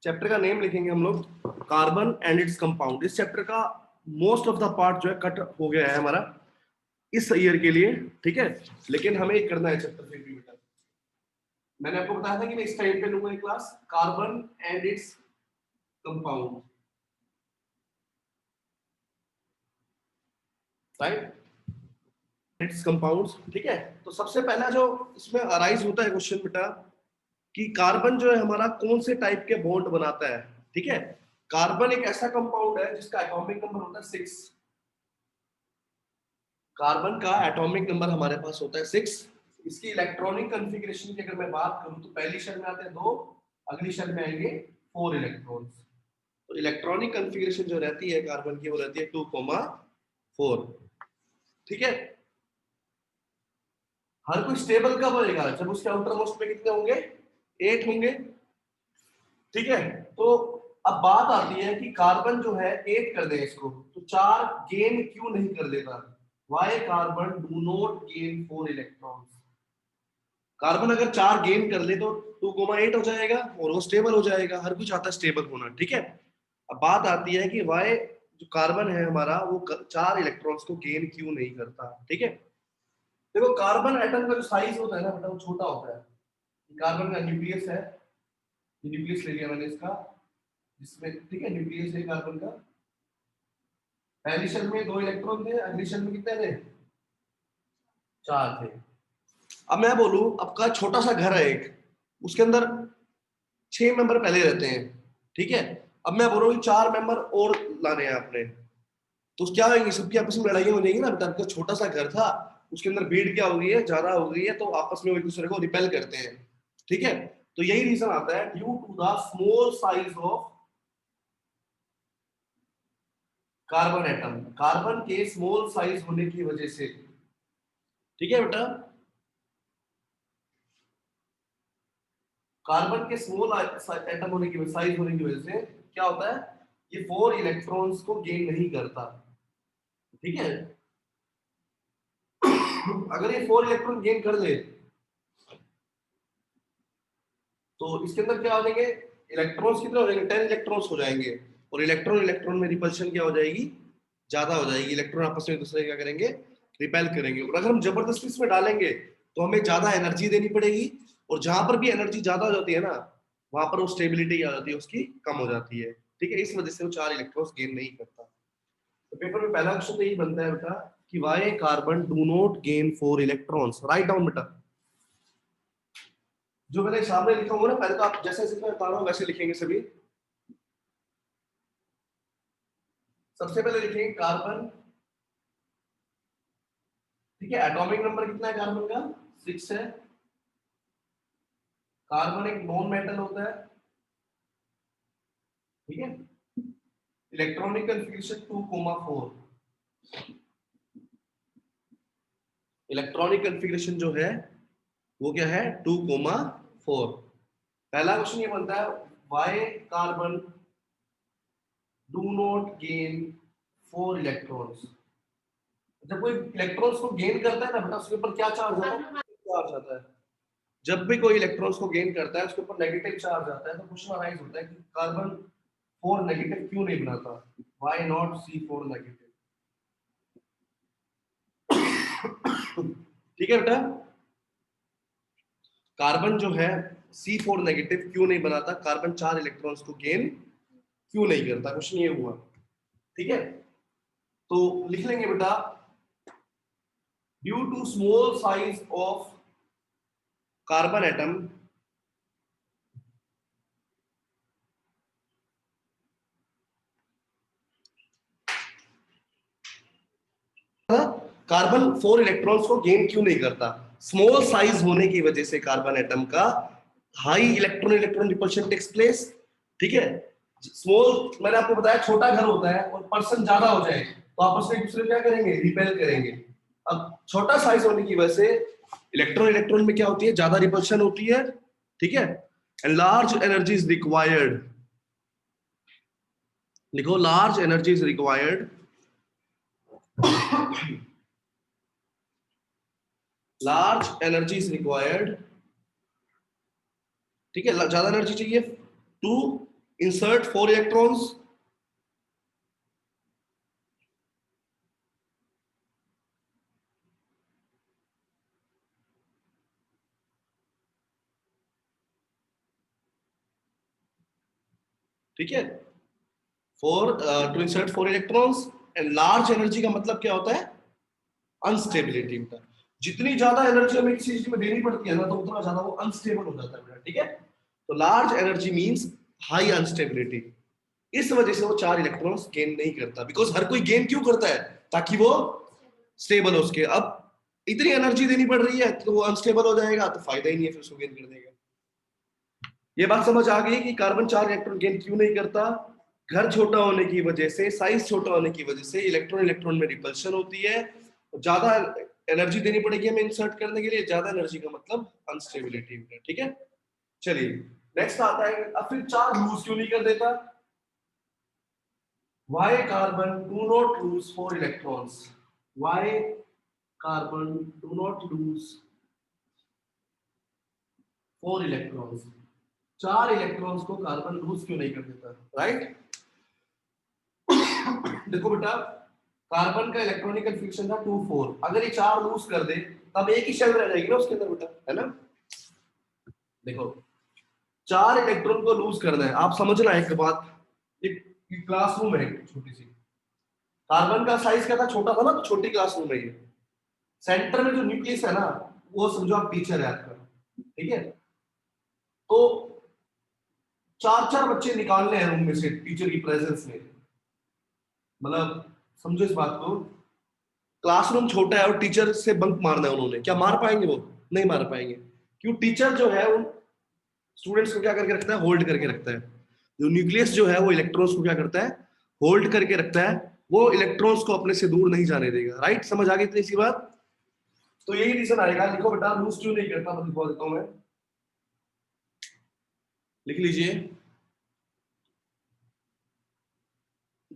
Chapter का name लिखेंगे हम लोग, कार्बन एंड इट्स कंपाउंड। इस चैप्टर का मोस्ट ऑफ द पार्ट जो है कट हो गया है हमारा इस ईयर के लिए, ठीक है, लेकिन हमें एक करना है चैप्टर फिर भी बेटा। मैंने आपको बताया था कि मैं इस टाइम पे लूंगा class carbon and its compound, right, it's compounds, ठीक है। तो सबसे पहला जो इसमें अराइज होता है क्वेश्चन बेटा कि कार्बन जो है हमारा कौन से टाइप के बॉन्ड बनाता है, ठीक है। कार्बन एक ऐसा कंपाउंड है जिसका एटॉमिक नंबर होता है 6। कार्बन का एटॉमिक नंबर हमारे पास होता है 6। इसकी इलेक्ट्रॉनिक कॉन्फ़िगरेशन की अगर मैं बात करूं तो पहली शेल में आते हैं 2, अगली शेल में आएंगे 4 इलेक्ट्रॉन्स। तो इलेक्ट्रॉनिक कॉन्फ़िगरेशन जो रहती है कार्बन की वो रहती है 2,4, ठीक है। हर कोई स्टेबल कब होएगा जब उसके आउटर मोस्ट में कितने होंगे, 8 होंगे, ठीक है। तो अब बात आती है कि कार्बन जो है 8 कर दे इसको तो 4 गेन क्यों नहीं कर देता, why carbon do not gain 4 electrons. Carbon अगर 4 गेन कर ले तो 2,8 हो जाएगा और वो स्टेबल हो जाएगा, हर कोई चाहता है स्टेबल होना, ठीक है। अब बात आती है कि वाई जो कार्बन है हमारा वो 4 इलेक्ट्रॉन्स को गेन क्यों नहीं करता, ठीक है। देखो कार्बन एटम का जो साइज होता है ना बेटा वो छोटा होता है। कार्बन का न्यूक्लियस है, न्यूक्लियस ले लिया मैंने इसका, जिसमें ठीक है न्यूक्लियस है कार्बन का। पहली शेल में 2 इलेक्ट्रॉन थे, अगली शेल में कितने थे, 4 थे। अब मैं बोलूं आपका छोटा सा घर है एक, उसके अंदर 6 मेंबर पहले रहते हैं, ठीक है। अब मैं बोल रहा हूँ 4 मेंबर और लाने हैं आपने, तो क्या होगी, सबकी आपस में लड़ाइयां हो जाएंगी ना बेटा। आपका छोटा सा घर था, उसके अंदर भीड़ क्या हो गई है, ज्यादा हो गई है, तो आपस में एक दूसरे को रिपेल करते हैं, ठीक है। तो यही रीजन आता है, due to the small size of carbon atom, carbon के स्मॉल साइज होने की वजह से, ठीक है बेटा। कार्बन के स्मॉल एटम होने की साइज होने की वजह से क्या होता है, ये 4 इलेक्ट्रॉन्स को गेन नहीं करता, ठीक है। अगर ये 4 इलेक्ट्रॉन गेन कर ले तो इसके अंदर क्या हो जाएंगे, इलेक्ट्रॉन्स कितने हो जाएंगे, 10 इलेक्ट्रॉन्स हो जाएंगे, और इलेक्ट्रॉन इलेक्ट्रॉन में रिपल्शन क्या हो जाएगी, ज्यादा हो जाएगी। इलेक्ट्रॉन आपस में एक दूसरे क्या करेंगे, रिपेल करेंगे। और अगर हम जबरदस्ती इसमें डालेंगे तो हमें ज्यादा एनर्जी देनी पड़ेगी, और जहां पर भी एनर्जी ज्यादा हो जाती है ना वहां पर वो स्टेबिलिटी आ जाती है उसकी कम हो जाती है, ठीक है। इस वजह से वो 4 इलेक्ट्रॉन्स गेन नहीं करता। तो पेपर में पहला क्वेश्चन तो यही बनता है बेटा कि why carbon do not gain 4 electrons. Write down बेटा, जो मैंने सामने लिखा होगा ना, पहले तो आप जैसे जैसे मैं बता रहा हूँ वैसे लिखेंगे सभी। सबसे पहले लिखेंगे कार्बन, ठीक है। एटॉमिक नंबर कितना है कार्बन का, 6 है। कार्बन एक नॉन मेटल होता है, ठीक है। इलेक्ट्रॉनिक कॉन्फ़िगरेशन 2,4, इलेक्ट्रॉनिक कॉन्फ़िगरेशन जो है वो क्या है, 2,4। पहला क्वेश्चन ये बनता है, why carbon do not gain 4 electrons. जब कोई इलेक्ट्रॉन्स को गेन करता है ना बेटा, उसके ऊपर क्या चार्ज आता है, चार्ज आता है। जब भी कोई इलेक्ट्रॉन्स को गेन करता है उसके ऊपर नेगेटिव चार्ज आता है। तो क्वेश्चन अराइज होता है कि कार्बन 4 नेगेटिव क्यों नहीं बनाता, व्हाई नॉट C4 नेगेटिव, ठीक है बेटा। कार्बन जो है C4 नेगेटिव क्यों नहीं बनाता, कार्बन 4 इलेक्ट्रॉन्स को गेन क्यों नहीं करता, क्वेश्चन ये हुआ, ठीक है। तो लिख लेंगे बेटा, due to small size of carbon atom, carbon 4 electrons को गेन क्यों नहीं करता, स्मॉल साइज होने की वजह से कार्बन एटम का high electron electron repulsion takes place, ठीक है। स्मॉल मैंने आपको बताया छोटा घर होता है और पर्सन ज्यादा हो जाए तो आपस में एक दूसरे क्या करेंगे, रिपेल करेंगे। अब छोटा साइज होने की वजह से इलेक्ट्रॉन इलेक्ट्रॉन में क्या होती है, ज्यादा रिपल्शन होती है, ठीक है। And large energy is required, लिखो large energy is required, large energy is required, ठीक है। ज्यादा एनर्जी चाहिए टू इंसर्ट 4 इलेक्ट्रॉन्स, ठीक है, four to insert 4 electrons. And large energy का मतलब क्या होता है? अनस्टेबिलिटी होता है। जितनी ज्यादा एनर्जी हमें किसी चीज में देनी पड़ती है ना, तो उतना ज्यादा वो अनस्टेबल हो जाता है बेटा, ठीक है। तो large energy means high instability. इस वजह से वो 4 इलेक्ट्रॉन्स गेन नहीं करता, बिकॉज हर कोई गेन क्यों करता है? ताकि वो स्टेबल हो सके। अब इतनी एनर्जी देनी पड़ रही है तो वो अनस्टेबल हो जाएगा, तो फायदा ही नहीं है फिर उसको गेन करने का। ये बात समझ आ गई कि कार्बन 4 इलेक्ट्रॉन गेन क्यों नहीं करता? घर छोटा होने की वजह से, साइज छोटा होने की वजह से इलेक्ट्रॉन इलेक्ट्रॉन में रिपल्शन होती है। ज्यादा एनर्जी देनी पड़ेगी हमें इंसर्ट करने के लिए, ज्यादा एनर्जी का मतलब अनस्टेबिलिटी, ठीक है। चलिए नेक्स्ट आता है, अब फिर 4 लूज क्यों नहीं कर देता? Why carbon do not lose 4 electrons? Why carbon do not lose 4 electrons? 4 electrons को कार्बन लूज क्यों नहीं कर देता? राइट देखो बेटा, कार्बन का इलेक्ट्रॉनिक कन्फिग्रेशन था 2 4। अगर ये 4 लूज कर दे तब एक ही शेल रह जाएगी ना उसके अंदर बेटा, है ना। देखो 4 इलेक्ट्रॉन को लूज करना है, आप समझना एक बात, एक क्लासरूम है छोटी सी, कार्बन का साइज क्या था? छोटा था ना, तो छोटी क्लासरूम है ये। सेंटर में जो न्यूक्लियस है ना, वो समझो आप टीचर है आपका, ठीक है। तो 4 बच्चे निकालने हैं रूम में से टीचर की प्रेजेंस में, मतलब समझो इस बात को। क्लासरूम छोटा है और टीचर से बंक मारना है उन्होंने, क्या मार पाएंगे? वो नहीं मार पाएंगे। क्यों? टीचर जो है उन स्टूडेंट्स को क्या करके रखता है? होल्ड करके रखता है। जो न्यूक्लियस जो है वो इलेक्ट्रॉन्स को क्या करता है? होल्ड करके रखता है। वो इलेक्ट्रॉन्स को अपने से दूर नहीं जाने देगा। राइट, समझ आ गई इतनी सी बात? तो यही रीजन आएगा। लिखो बेटा, लूज क्यों नहीं करता, मैं लिखवा देता हूं मैं, लिख लीजिए।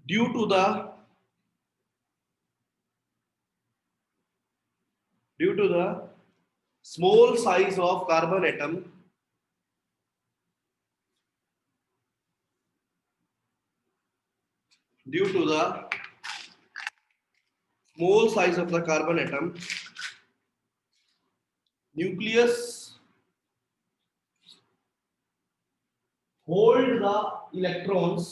Due to the small size of carbon atom, due to the small size of the carbon atom, nucleus hold the electrons,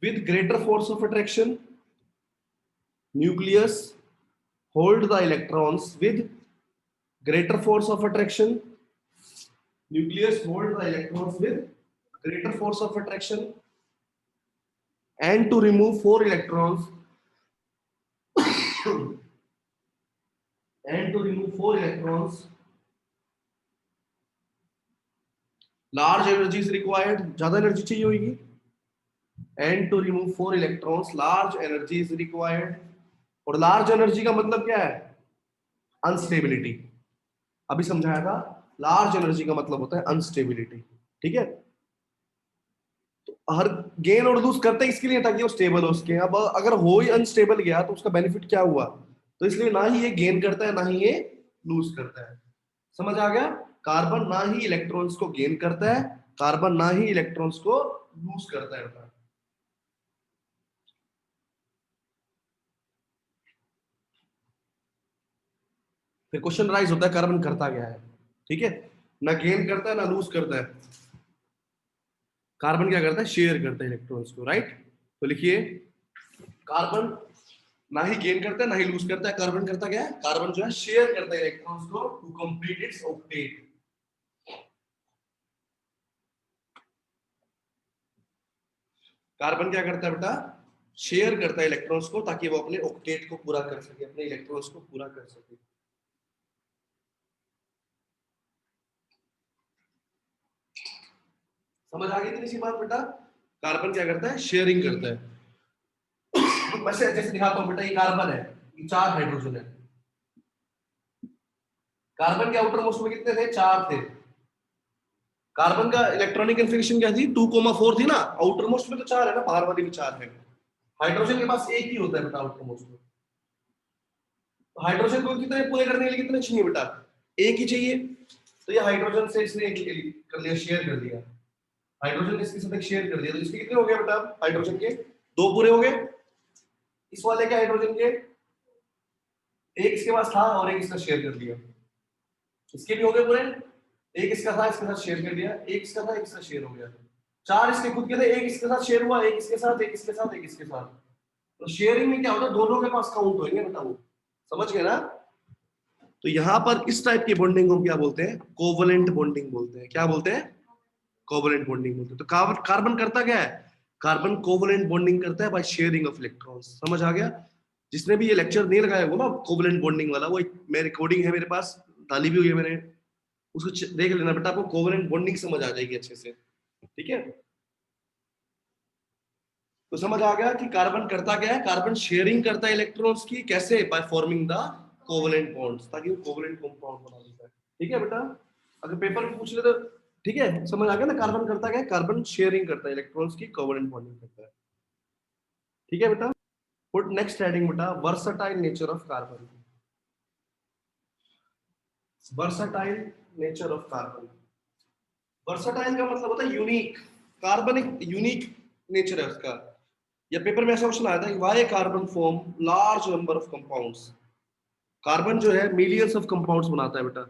with greater force of attraction. Nucleus hold the electrons with greater force of attraction. Nucleus hold the electrons with greater force of attraction, and to remove 4 electrons large energy is required, ज्यादा energy चाहिए होगी। and to remove 4 electrons large energy is required। और large energy का मतलब क्या है? Instability. अभी समझाया था, लार्ज एनर्जी का मतलब होता है अनस्टेबिलिटी, ठीक है। तो हर गेन और लूज करते हैं इसके लिए ताकि वो स्टेबल हो सके। अब अगर हो ही अनस्टेबल गया तो उसका बेनिफिट क्या हुआ? तो इसलिए ना ही ये गेन करता है ना ही ये लूज करता है। समझ आ गया? कार्बन ना ही इलेक्ट्रॉन्स को गेन करता है, कार्बन ना ही इलेक्ट्रॉन्स को लूज करता है। फिर क्वेश्चन राइज होता है कार्बन करता क्या है, ठीक है। ना गेन करता है ना लूज करता है। कार्बन क्या करता है? शेयर करता है इलेक्ट्रॉन्स को, राइट। तो लिखिए, कार्बन ना ही गेन करता है ना ही लूज करता है। कार्बन करता क्या है? कार्बन जो है शेयर करता है इलेक्ट्रॉन्स को to complete its octet. Carbon क्या करता है बेटा? शेयर करता है इलेक्ट्रॉन्स को ताकि वो अपने ऑक्टेट को पूरा कर सके, अपने इलेक्ट्रॉन्स को पूरा कर सके। समझ आ गई इतनी सी बात बेटा? कार्बन क्या करता है? शेयरिंग करता है। वैसे जैसे दिखाता हूं बेटा, ये कार्बन है, ये 4 हाइड्रोजन है। कार्बन के आउटर मोस्ट में कितने थे? 4 थे। कार्बन का इलेक्ट्रॉनिक कन्फिग्रेशन क्या थी? 2,4 थी ना। आउटर मोस्ट में तो 4 है ना, बाहर वाली में 4 है। हाइड्रोजन के पास एक ही होता है बेटा आउटर मोस्ट में। तो हाइड्रोजन को कितने पूरे करने के लिए कितने चाहिए बेटा? एक ही चाहिए। तो ये हाइड्रोजन से इसने कर लिया, शेयर कर दिया, हाइड्रोजन ने इसके साथ एक शेयर कर दिया, तो इसके कितने हो गए बेटा हाइड्रोजन के? 2 पूरे हो गए। इस वाले के हाइड्रोजन के एक इसके पास था और एक इसका शेयर कर दिया, इसके भी हो गए पूरे। एक इसका था, इसके साथ शेयर कर दिया, एक इसका था, एक इसका शेयर हो गया। 4 इसके खुद के थे, एक इसके साथ शेयर हुआ, एक इसके साथ, एक इसके साथ, एक इसके साथ। तो शेयरिंग में क्या होता है, दोनों के पास काउंट होंगे बेटा, वो समझ गए ना? तो यहाँ पर इस टाइप की बॉन्डिंग को क्या बोलते हैं? कोवलेंट बॉन्डिंग बोलते हैं। क्या बोलते हैं? कोवलेंट बॉन्डिंग बोलते हैं। तो कार्बन करता क्या है? कार्बन कोवलेंट बॉन्डिंग करता है बाय शेयरिंग ऑफ इलेक्ट्रॉन्स। समझ आ गया? जिसने भी ये लेक्चर नहीं लगाया वो ना कोवलेंट बॉन्डिंग वाला, वो मेरे रिकॉर्डिंग है मेरे पास, डाली भी हुई है मैंने, उसको देख लेना बेटा, आपको कोवलेंट बॉन्डिंग समझ आ जाएगी अच्छे से। ठीक है, तो समझ आ गया कि कार्बन करता क्या है? कार्बन शेयरिंग करता है इलेक्ट्रॉन्स की। कैसे? By forming the covalent bonds, ताकि वो कोवलेंट कंपाउंड बना देता है। ठीक है बेटा, अगर पेपर में पूछ ले तो ठीक है, समझ आ गया ना? कार्बन करता क्या है? कार्बन शेयरिंग करता है इलेक्ट्रॉन्स की, कोवलेंट बॉन्डिंग करता है। ठीक है बेटा, पुट नेक्स्ट हेडिंग बेटा, versatile nature of carbon. Versatile nature of carbon. Versatile का मतलब होता है यूनिक। कार्बन एक यूनिक नेचर है उसका। या पेपर में ऐसा क्वेश्चन आया था, why carbon form large number of compounds. Carbon जो है मिलियंस ऑफ कंपाउंड्स बनाता है बेटा।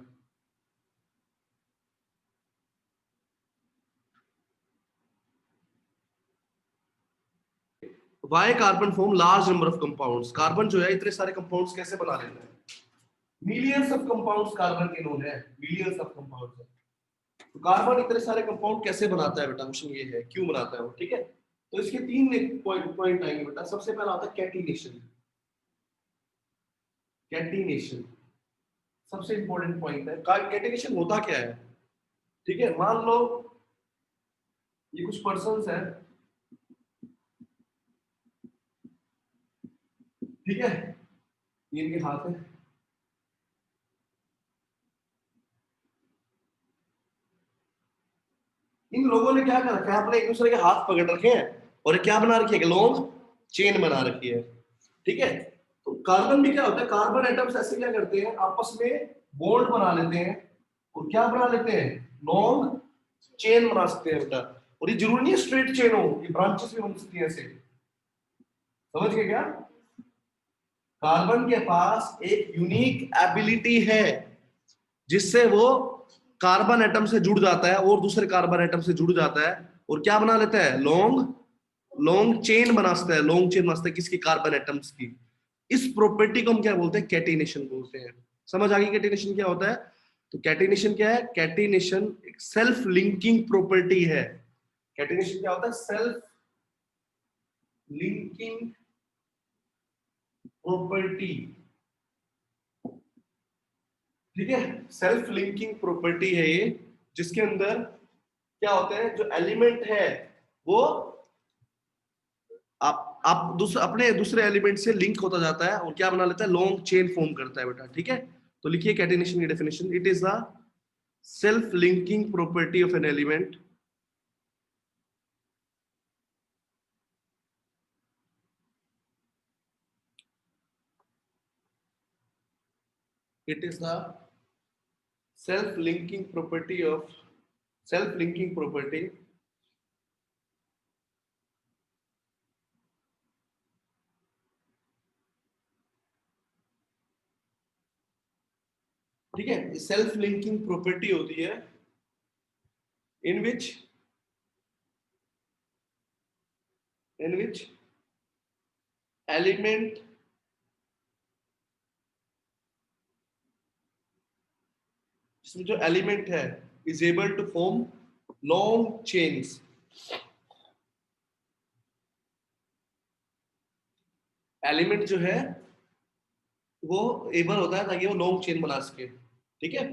Why carbon form large number of compounds. Carbon जो है इतने सारे कंपाउंड्स कैसे बना लेता है? मिलियंस ऑफ कंपाउंड्स कार्बन के नोन है, मिलियंस ऑफ कंपाउंड्स। तो कार्बन इतने सारे कंपाउंड कैसे बनाता है बेटा? क्वेश्चन ये है, क्यों बनाता है वो। ठीक है, तो इसके 3 पॉइंट आएंगे बेटा। सबसे पहला होता है कैटिनेशन। कैटिनेशन सबसे इंपॉर्टेंट पॉइंट है। कैटिनेशन होता क्या है? ठीक है, मान लो ये कुछ पर्सन्स हैं, ठीक है, ये इनके हाथ है, इन लोगों ने क्या कर रखा है, अपने एक दूसरे के हाथ पकड़ रखे हैं और क्या बना रखी है? लॉन्ग चेन बना रखी है। ठीक है, तो कार्बन भी क्या होता है, कार्बन एटम्स ऐसे क्या करते हैं, आपस में बॉन्ड बना लेते हैं और क्या बना लेते हैं? लॉन्ग चेन बना सकते हैं बेटा। और ये जरूरी नहीं है स्ट्रेट चेन हो, ये ब्रांचेस भी बन सकती है ऐसे। समझ गए क्या? कार्बन के पास एक यूनिक एबिलिटी है जिससे वो कार्बन एटम से जुड़ जाता है और दूसरे कार्बन एटम से जुड़ जाता है और क्या बना लेता है? लॉन्ग लॉन्ग चेन बना सकता है। लॉन्ग चेन बना सकता है किसकी? कार्बन एटम्स की। इस प्रॉपर्टी को हम क्या बोलते हैं? कैटिनेशन बोलते हैं। समझ आ गई कैटिनेशन क्या होता है? तो कैटिनेशन क्या है? कैटिनेशन एक सेल्फ लिंकिंग प्रॉपर्टी है। कैटिनेशन क्या होता है? Self linking property. ठीक है, सेल्फ लिंकिंग प्रॉपर्टी है ये, जिसके अंदर क्या होते हैं, जो एलिमेंट है वो आप अपने दूसरे एलिमेंट से लिंक होता जाता है और क्या बना लेता है? लॉन्ग चेन फॉर्म करता है बेटा। ठीक है, तो लिखिए कैटिनेशन की definition. It is the self linking property of an element it is the self linking property of self linking property ठीक है, सेल्फ लिंकिंग प्रॉपर्टी होती है इन विच एलिमेंट जिसमें जो एलिमेंट है is able to form long chains. Element जो है वो एबल होता है ताकि वो लॉन्ग चेन बना सके। ठीक है,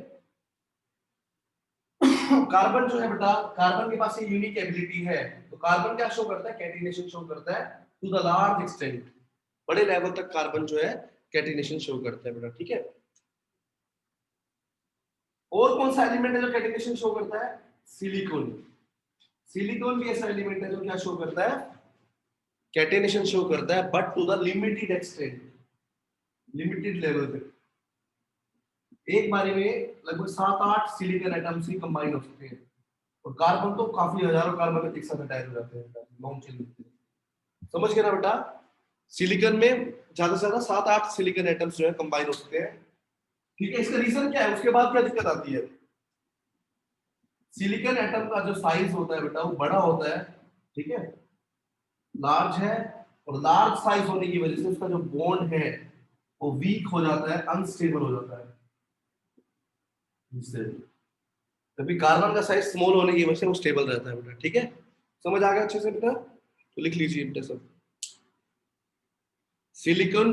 कार्बन जो है बेटा, कार्बन के पास ये यूनिक एबिलिटी है। तो कार्बन क्या शो करता है? कैटिनेशन शो करता है टू द लार्ज एक्सटेंट। बड़े लेवल तक कार्बन जो है कैटिनेशन शो करता है बेटा। ठीक है, और कौन सा एलिमेंट है जो कैटिनेशन शो करता है? सिलिकॉन। सिलिकॉन भी ऐसा एलिमेंट है जो क्या शो करता है? कैटिनेशन शो करता है, but to the limited extent, limited level पे। एक बारी में लगभग 7-8 सिलिकॉन एटम्स ही कंबाइन हो सकते हैं, और कार्बन तो काफी हजारों कार्बन एक साथ अटैच हो जाते हैं, लॉन्ग चेन होते हैं। समझ गए ना बेटा? सिलिकॉन में ज्यादा से ज्यादा 7-8 सिलिकॉन एटम्स जो है कंबाइन हो सकते हैं। ठीक है, इसका रीजन क्या है? उसके बाद क्या दिक्कत आती है? सिलिकॉन एटम का जो साइज होता है बेटा वो बड़ा होता है, ठीक है, लार्ज है, और लार्ज साइज होने की वजह से उसका जो बॉन्ड है वो वीक हो जाता है, अनस्टेबल हो जाता है। जिससे तभी कार्बन का साइज स्मॉल होने की वजह से वो स्टेबल रहता है बेटा। ठीक है, समझ आ गया अच्छे से बेटा? तो लिख लीजिए बेटा सब। सिलिकॉन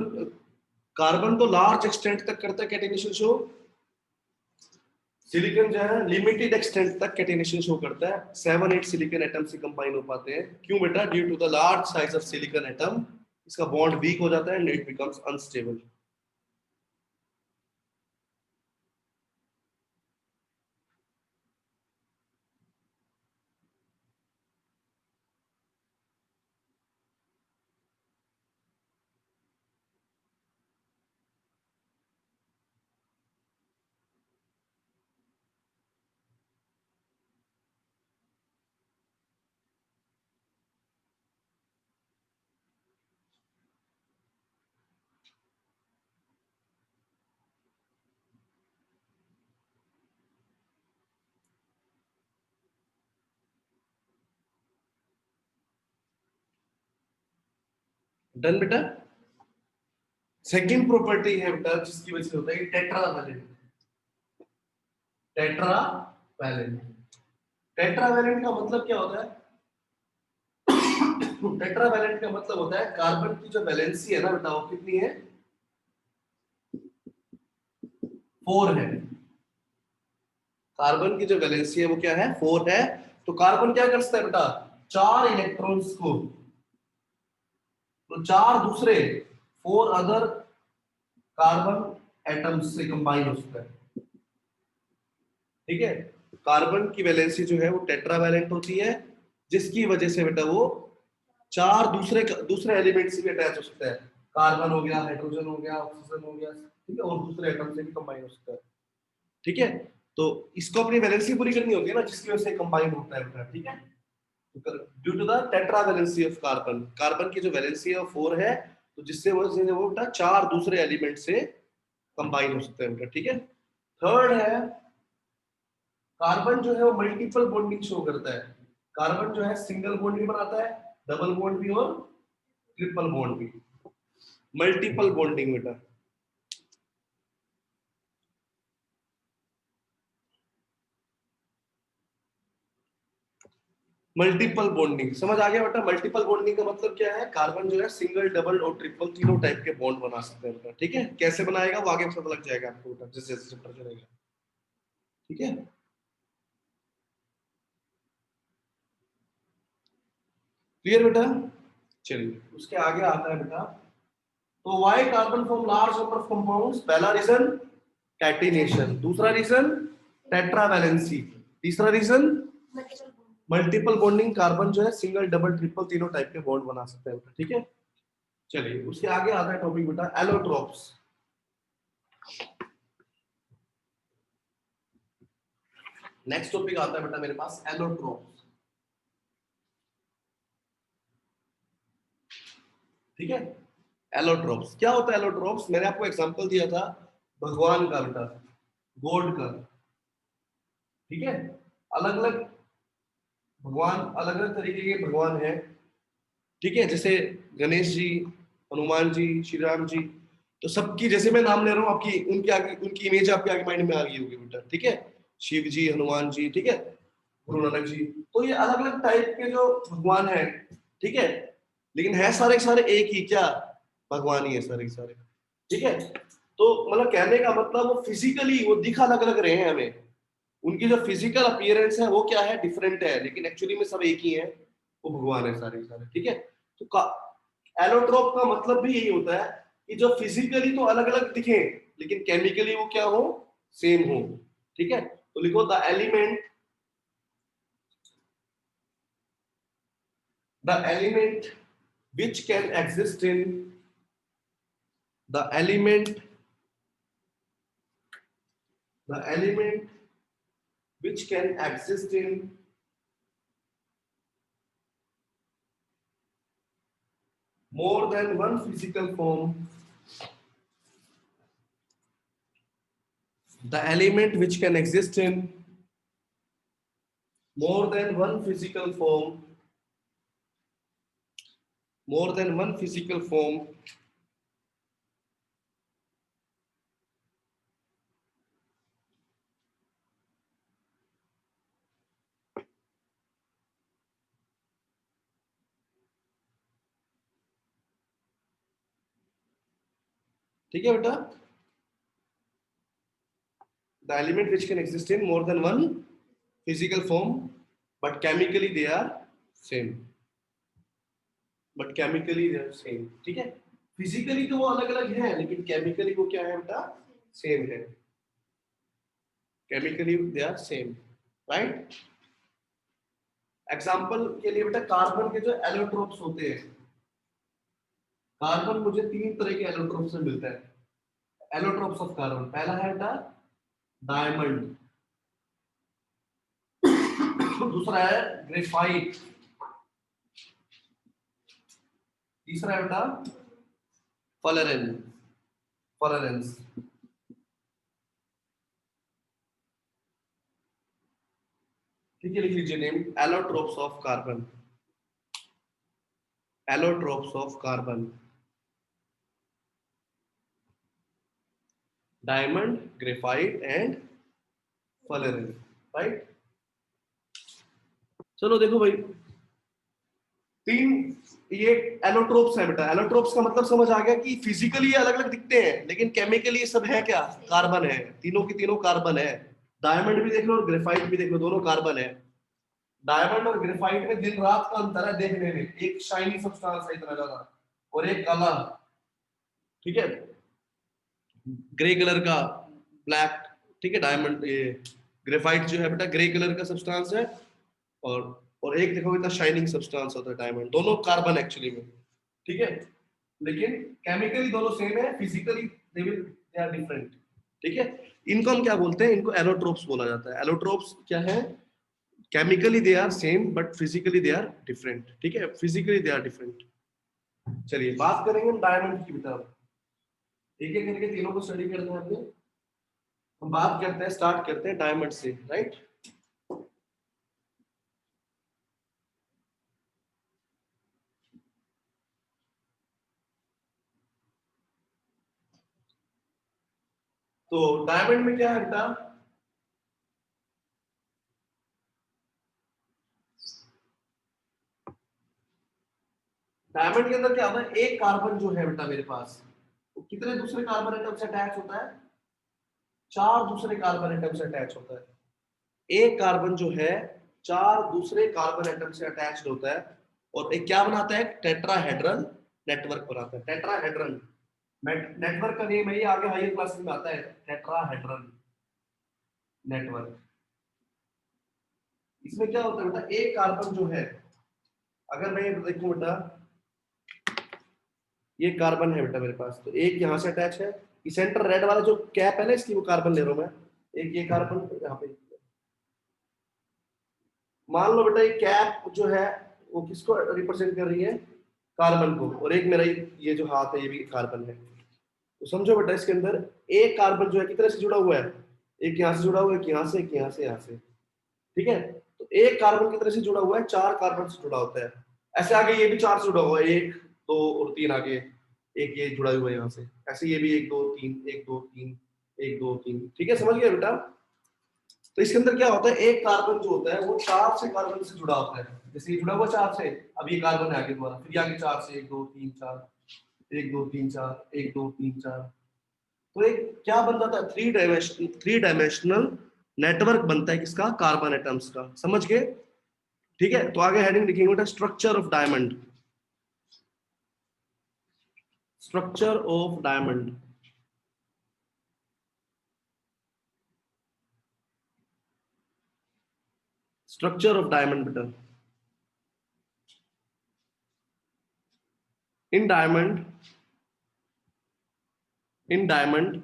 कार्बन तो लार्ज एक्सटेंट तक करता है कैटेनेशन शो, सिलिकॉन जो है लिमिटेड एक्सटेंट तक कैटेनेशन शो करता है। 7-8 सिलिकॉन एटम से कंबाइन हो पाते हैं। क्यों बेटा? Due to the large size of silicon atom, इसका बॉन्ड वीक हो जाता है and it becomes unstable. Done बेटा? सेकंड प्रॉपर्टी है बेटा जिसकी वजह से होता है टेट्रावैलेंट। टेट्रावैलेंट, टेट्रावैलेंट का मतलब क्या होता है? टेट्रावैलेंट का मतलब होता है कार्बन की जो वैलेंसी है ना बेटा वो कितनी है? 4 है। कार्बन की जो वैलेंसी है वो क्या है? 4 है। तो कार्बन क्या कर सकता है बेटा? 4 इलेक्ट्रॉन्स को, तो 4 दूसरे 4 अदर कार्बन एटम्स से कंबाइन हो सकता है। ठीक है, कार्बन की वैलेंसी जो है वो टेट्रावैलेंट होती है, जिसकी वजह से बेटा वो 4 दूसरे दूसरे एलिमेंट से भी अटैच हो सकता है। कार्बन हो गया, हाइड्रोजन हो गया, ऑक्सीजन हो गया, ठीक है, और दूसरे एटम से भी कंबाइन हो सकता है। ठीक है, तो इसको अपनी वैलेंसी पूरी करनी होती है ना, जिसकी वजह से कंबाइन होता है बेटा। ठीक है, due to the tetravalency of carbon, carbon की जो वैलेंसी है वो 4 है, तो जिससे वो बेटा 4 दूसरे एलिमेंट से कंबाइन हो सकते हैं बेटा। ठीक है, थर्ड है कार्बन जो है वो मल्टीपल बॉन्डिंग शो करता है। कार्बन जो है सिंगल बॉन्ड भी बनाता है, डबल बॉन्ड भी और ट्रिपल बॉन्ड भी। मल्टीपल बॉन्डिंग बेटा, मल्टीपल बॉन्डिंग समझ आ गया बेटा? मल्टीपल बॉन्डिंग का मतलब क्या है? कार्बन जो है सिंगल, डबल और ट्रिपल तीनों टाइप के बॉन्ड बना सकते हैं बेटा। ठीक है, कैसे बनाएगा वो आगे पता लग जाएगा आपको बेटा, जैसे जैसे चैप्टर चलेगा। ठीक है, क्लियर बेटा? चलिए उसके आगे आता है बेटा, तो why carbon form large number of compounds? पहला रीजन कैटिनेशन, दूसरा रीजन टेट्रावैलेंसी, तीसरा रीजन मल्टीपल बॉन्डिंग। कार्बन जो है सिंगल, डबल, ट्रिपल तीनों टाइप के बॉन्ड बना सकते हैं बेटा। ठीक है, चलिए उसके आगे आता है टॉपिक बेटा एलोट्रोप्स। नेक्स्ट टॉपिक आता है बेटा मेरे पास एलोट्रोप्स। ठीक है, एलोट्रोप्स क्या होता है? एलोट्रोप्स मैंने आपको एग्जांपल दिया था भगवान का बेटा, गॉड का। ठीक है, अलग अलग भगवान, अलग अलग तरीके के भगवान हैं। ठीक है, जैसे गणेश जी, हनुमान जी, श्री राम जी, तो सबकी जैसे मैं नाम ले रहा हूँ आपकी उनके आगे उनकी इमेज आपके आगे माइंड में आ गई होगी बेटा। ठीक है, शिव जी, हनुमान जी, ठीक है, गुरु नानक जी, तो ये अलग अलग टाइप के जो भगवान हैं। ठीक है, लेकिन है सारे सारे एक ही क्या? भगवान ही है सारे सारे। ठीक है, तो मतलब कहने का मतलब वो फिजिकली वो दिख अलग अलग रहे हैं हमें, उनकी जो फिजिकल अपीयरेंस है वो क्या है? डिफरेंट है, लेकिन एक्चुअली में सब एक ही है, वो भगवान है सारे सारे। ठीक है, तो एलोट्रोप का मतलब भी यही होता है कि जो फिजिकली तो अलग अलग दिखे, लेकिन केमिकली वो क्या हो? सेम हो। ठीक है, तो लिखो the element which can exist in the element The element which can exist in more than one physical form. The element which can exist in more than one physical form. More than one physical form. ठीक है बेटा? The element which can exist in more than one physical form, but chemically they are same. But chemically they are same. ठीक है? Physically तो वो अलग अलग है, लेकिन केमिकली वो क्या है बेटा? सेम है. Chemically they are same, right? Example के लिए बेटा कार्बन के जो एलोट्रोप्स होते हैं, कार्बन मुझे 3 तरह के एलोट्रोप से मिलता है. एलोट्रोप्स ऑफ कार्बन, पहला है बेटा डायमंड, दूसरा है ग्रेफाइट, तीसरा है बेटा फॉलरेंस. ठीक है, लिख लीजिए name, allotropes of carbon. Allotropes of carbon, diamond, graphite and fullerenes, right? चलो देखो भाई, 3 ये एलोट्रोप्स है बेटा. एलोट्रोप्स का मतलब समझ आ गया कि फिजिकली ये अलग अलग दिखते हैं, लेकिन केमिकली ये सब है क्या? कार्बन है. तीनों की तीनों कार्बन है. डायमंड भी देख लो और ग्रेफाइट भी देख लो, दोनों कार्बन है. डायमंड और ग्रेफाइट में दिन रात का अंतर है देखने में. एक शाइनी सब्सटेंस है इतना ज्यादा, और एक काला. ठीक है, ग्रे कलर का, ब्लैक. ठीक है, डायमंड ये ग्रेफाइट जो है बेटा ग्रे कलर का सब्सटेंस है, और एक देखो इतना शाइनिंग सब्सटेंस होता है डायमंड. दोनों कार्बन एक्चुअली में. ठीक है, लेकिन केमिकली दोनों सेम है, फिजिकली दे आर डिफरेंट. ठीक है, इनको हम क्या बोलते हैं? इनको एलोट्रोप्स बोला जाता है. एलोट्रोप्स क्या है? Chemically they are same but physically they are different. ठीक है, फिजिकली दे आर डिफरेंट. चलिए बात करेंगे हम डायमंड की बेटा. एक एक करके तीनों को स्टडी करते हैं अपने. हम बात करते हैं, स्टार्ट करते हैं डायमंड से, राइट? तो डायमंड में क्या है बेटा? डायमंड के अंदर क्या होता है? एक कार्बन जो है बेटा मेरे पास, वो कितने दूसरे कार्बन एटम से अटैच होता है? 4 दूसरे कार्बन एटम से अटैच होता है. एक कार्बन जो है 4 दूसरे कार्बन एटम से अटैच्ड होता है, और एक क्या बनाता है? टेट्राहेड्रल नेटवर्क बनाता है. टेट्राहेड्रल नेटवर्क का नेम है, ये आगे हायर क्लासेस में आता है, टेट्राहेड्रल नेटवर्क. इसमें क्या होता है बेटा? एक कार्बन जो है, अगर मैं देखूं बेटा, ये कार्बन है बेटा मेरे पास, तो एक यहाँ से अटैच है. ये सेंटर रेड वाला जो कैप है ना, इसकी वो कार्बन ले रहा हूं मैं. एक ये कार्बन यहाँ पे, मान लो बेटा ये कैप जो है वो किसको रिप्रेजेंट कर रही है? कार्बन को. और एक मेरा ये जो हाथ है ये भी कार्बन है. तो समझो बेटा इसके अंदर एक कार्बन जो है कितने से जुड़ा हुआ है? एक यहाँ से जुड़ा हुआ है, एक यहाँ से, एक यहाँ से, यहाँ से. ठीक है, तो एक कार्बन कितने से जुड़ा हुआ है? 4 कार्बन से जुड़ा होता है. ऐसे आगे ये भी 4 से जुड़ा हुआ है, 1 2 और 3 आगे, एक ये जुड़ा हुआ है यहाँ से. ऐसे ये भी 1 2 3, 1 2 3, 1 2 3. ठीक है, समझ गया बेटा? तो इसके अंदर क्या होता है? एक कार्बन जो होता है वो 4 से कार्बन से जुड़ा होता है. जैसे ये जुड़ा हुआ 4 से, अब ये कार्बन है आगे दोबारा, फिर ये आगे 4 से, 1 2 3 4, 1 2 3 4, 1 2 3 4. तो एक क्या बन जाता है? 3 डायमेंशनल नेटवर्क बनता है किसका? कार्बन एटम्स का. समझ गए? ठीक है, तो आगे हेडिंग लिखेंगे बेटा, structure of diamond. Structure of diamond. Structure of diamond बेटा. In diamond, in diamond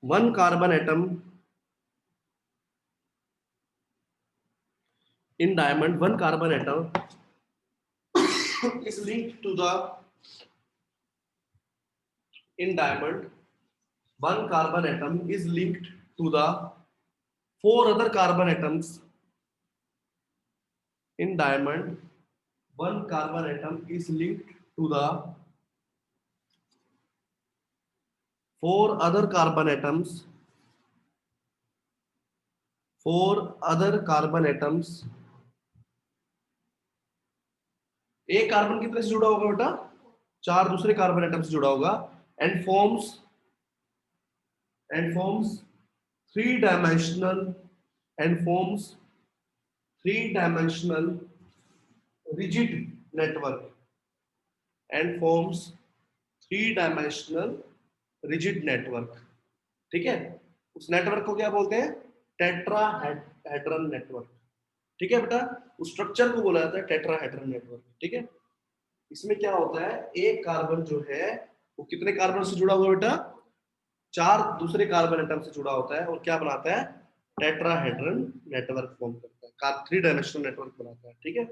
one carbon atom in diamond, one carbon atom is linked to the, in diamond one carbon atom is linked to the four other carbon atoms. In diamond one carbon atom is linked to the four other carbon atoms, four other carbon atoms. एक carbon कितने से जुड़ा होगा बेटा, चार दूसरे carbon atom से जुड़ा होगा, and forms three dimensional and forms three-dimensional rigid network and forms three-dimensional rigid network. ठीक है, उस नेटवर्क को क्या बोलते हैं, टेट्राहेड्रन नेटवर्क. ठीक है बेटा, उस स्ट्रक्चर को बोला जाता है टेट्राहेड्रन नेटवर्क. ठीक है, इसमें क्या होता है, एक कार्बन जो है वो कितने कार्बन से जुड़ा हुआ बेटा, चार दूसरे कार्बन एटम से जुड़ा होता है और क्या बनाता है, टेट्राहेड्रन नेटवर्क फॉर्म करता है, थ्री डायमेंशनल नेटवर्क बनाता है. ठीक है,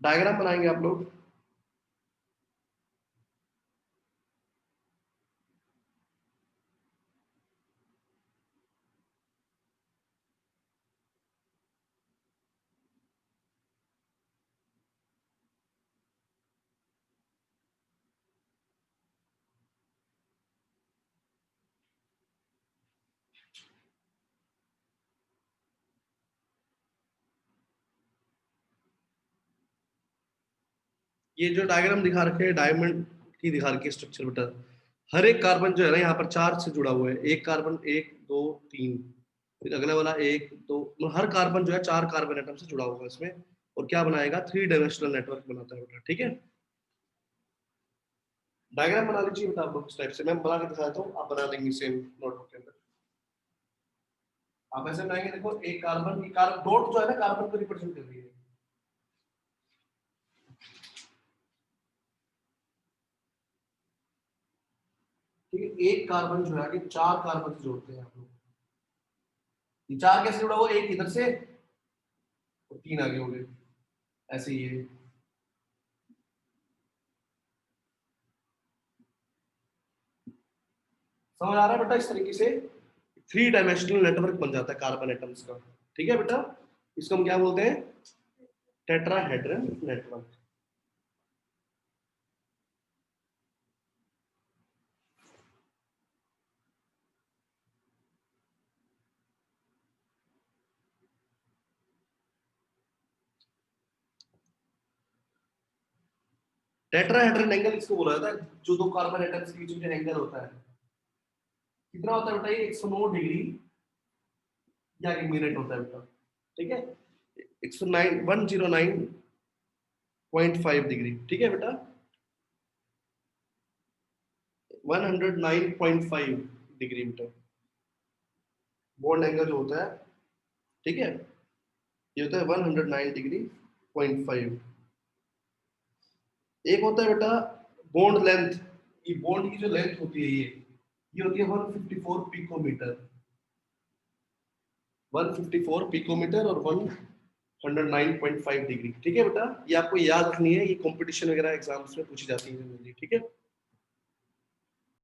डायग्राम बनाएंगे आप लोग. ये जो डायग्राम दिखा रखे हैं डायमंड की दिखा रखी है स्ट्रक्चर बेटा, हर एक कार्बन जो है ना यहाँ पर चार से जुड़ा हुआ है, एक कार्बन, एक दो तीन, फिर अगला वाला एक दो, हर कार्बन जो है चार कार्बन एटम से जुड़ा हुआ है इसमें, और क्या बनाएगा, थ्री डायमेंशनल नेटवर्क बनाता है बेटा. ठीक है, डायग्राम बना लीजिए बेटा आप लोग इस टाइप से, मैं बना के दिखाता हूँ, आप बना लेंगे सेम नोटबुक के अंदर. आप ऐसे बनाएंगे, देखो एक कार्बन की डॉट जो है ना कार्बन को रिप्रेजेंट कर रही है. ठीक है, एक कार्बन जो है कि चार कार्बन से जोड़ते हैं आप लोग. ये चार कैसे जुड़ा हुआ, एक इधर से और तीन आगे हो गए, ऐसे ही है. समझ आ रहा है बेटा, इस तरीके से थ्री डायमेंशनल नेटवर्क बन जाता है कार्बन एटम्स का. ठीक है बेटा, इसको हम क्या बोलते हैं, टेट्राहेड्रन नेटवर्क. टेट्राहेड्रन एंगल इसको बोला जाता है, जो दो कार्बन एटम्स के बीच में एंगल होता है, कितना होता है बेटा, ये 109 डिग्री या 1 मिनट होता है बेटा. ठीक है, 109.5 डिग्री. ठीक है बेटा, 109.5 डिग्री बेटा बॉन्ड एंगल जो होता है. ठीक है, ये होता है 109 डिग्री 0.5. एक होता है बेटा बॉन्ड लेंथ, ये बॉन्ड की जो लेंथ होती है ये होती है 154 पिकोमीटर, 154 पिकोमीटर और 109.5 डिग्री. ठीक है बेटा, ये आपको याद रखनी है, ये कंपटीशन वगैरह एग्जाम्स में पूछी जाती है. ठीक है,